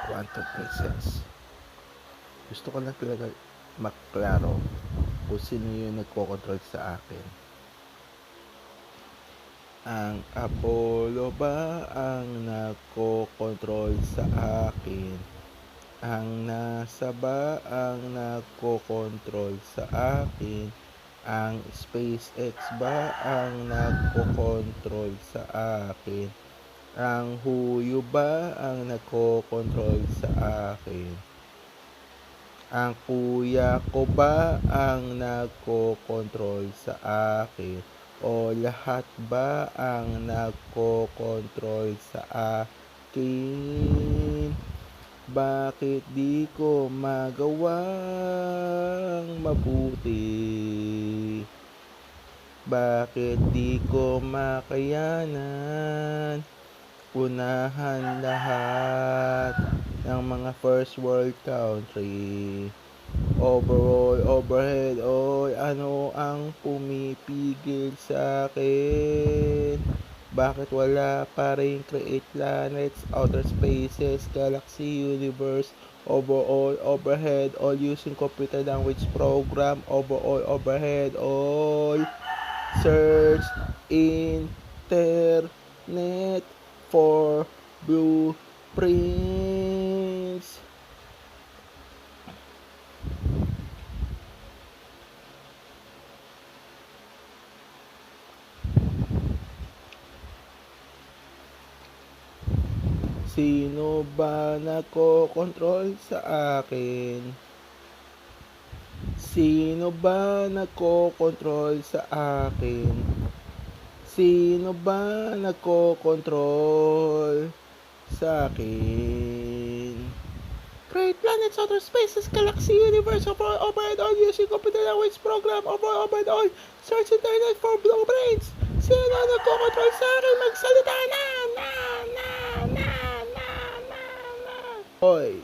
Quantum Princess. Gusto ko lang talaga maklaro kung sino yung nagkocontrol sa akin. Ang Apollo ba ang nagkocontrol sa akin? Ang NASA ba ang nagkocontrol sa akin? Ang SpaceX ba ang nagkocontrol sa akin? Ang HUYO ba ang nagkocontrol sa akin? Ang kuya ko ba ang nagkokontrol sa akin? O lahat ba ang nagkokontrol sa akin? Bakit di ko magawang mabuti? Bakit di ko makayanan? Unahan lahat ng mga first world country. Overall, overhead, oy, ano ang pumipigil sa akin? Bakit wala pa rin create planets, outer spaces, galaxy, universe? Overall, overhead, all using computer language program. Overall, overhead, all search internet for blueprints. Sino ba nagkokontrol sa akin? Sino ba nagkokontrol sa akin? Sino ba nagkokontrol sa akin? Create planets, outer spaces, galaxy, universe, overhead all using computer language program, overhead all search internet for blueprints. Sino nagkokontrol sa akin? Magsalita na! Na! Hoy!